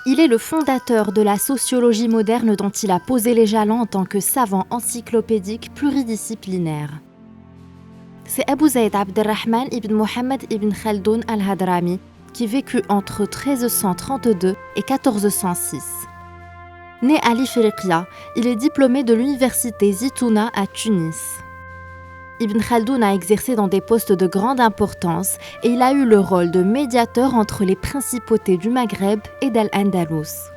Il est le fondateur de la sociologie moderne dont il a posé les jalons en tant que savant encyclopédique pluridisciplinaire. C'est Abu Zayd Abdelrahman ibn Mohammed ibn Khaldoun al-Hadrami qui vécut entre 1332 et 1406. Né à l'Ifriqiya, il est diplômé de l'université Zitouna à Tunis. Ibn Khaldoun a exercé dans des postes de grande importance et il a eu le rôle de médiateur entre les principautés du Maghreb et d'Al-Andalus.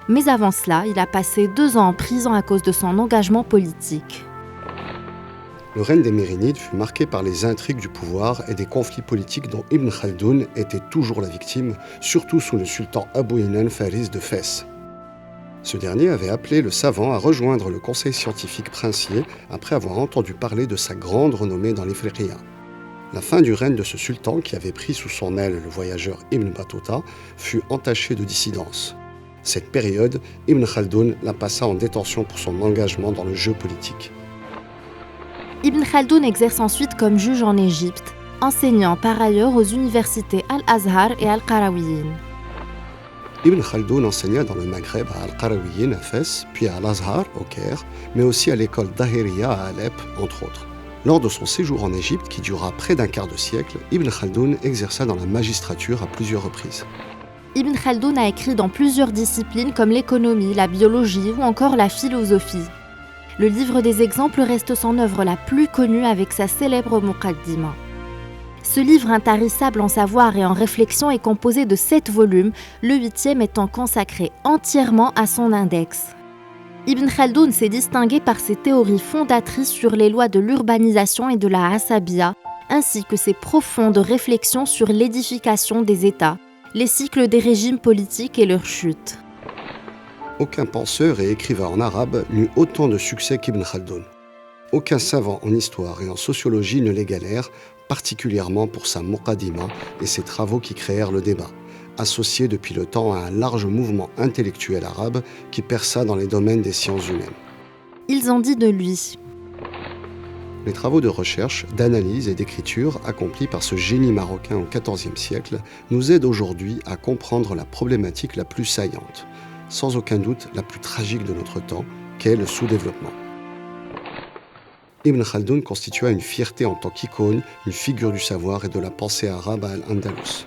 Mais avant cela, il a passé 2 ans en prison à cause de son engagement politique. Le règne des Mérinides fut marqué par les intrigues du pouvoir et des conflits politiques dont Ibn Khaldoun était toujours la victime, surtout sous le sultan Abou Inan Faris de Fès. Ce dernier avait appelé le savant à rejoindre le conseil scientifique princier après avoir entendu parler de sa grande renommée dans l'Ifriqiya. La fin du règne de ce sultan, qui avait pris sous son aile le voyageur Ibn Battuta, fut entachée de dissidence. Cette période, Ibn Khaldoun la passa en détention pour son engagement dans le jeu politique. Ibn Khaldoun exerce ensuite comme juge en Égypte, enseignant par ailleurs aux universités Al-Azhar et Al-Qarawiyyin. Ibn Khaldoun enseigna dans le Maghreb à Al-Qarawiyyin à Fès, puis à Al-Azhar au Caire, mais aussi à l'école Dahiriya à Alep, entre autres. Lors de son séjour en Égypte, qui dura près d'un quart de siècle, Ibn Khaldoun exerça dans la magistrature à plusieurs reprises. Ibn Khaldoun a écrit dans plusieurs disciplines comme l'économie, la biologie ou encore la philosophie. Le livre des exemples reste son œuvre la plus connue avec sa célèbre Muqaddima. Ce livre intarissable en savoir et en réflexion est composé de 7 volumes, le 8e étant consacré entièrement à son index. Ibn Khaldoun s'est distingué par ses théories fondatrices sur les lois de l'urbanisation et de la Asabiyya, ainsi que ses profondes réflexions sur l'édification des États, les cycles des régimes politiques et leur chute. Aucun penseur et écrivain en arabe n'eut autant de succès qu'Ibn Khaldoun. Aucun savant en histoire et en sociologie ne l'égalèrent, particulièrement pour sa Muqaddima et ses travaux qui créèrent le débat, associé depuis le temps à un large mouvement intellectuel arabe qui perça dans les domaines des sciences humaines. Ils ont dit de lui. Les travaux de recherche, d'analyse et d'écriture accomplis par ce génie marocain au XIVe siècle nous aident aujourd'hui à comprendre la problématique la plus saillante, sans aucun doute la plus tragique de notre temps, qu'est le sous-développement. Ibn Khaldoun constitua une fierté en tant qu'icône, une figure du savoir et de la pensée arabe à Al-Andalus.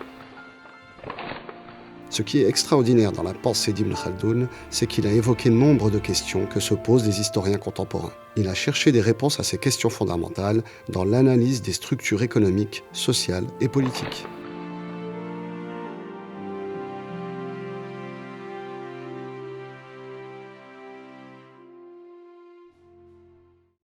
Ce qui est extraordinaire dans la pensée d'Ibn Khaldoun, c'est qu'il a évoqué nombre de questions que se posent les historiens contemporains. Il a cherché des réponses à ces questions fondamentales dans l'analyse des structures économiques, sociales et politiques.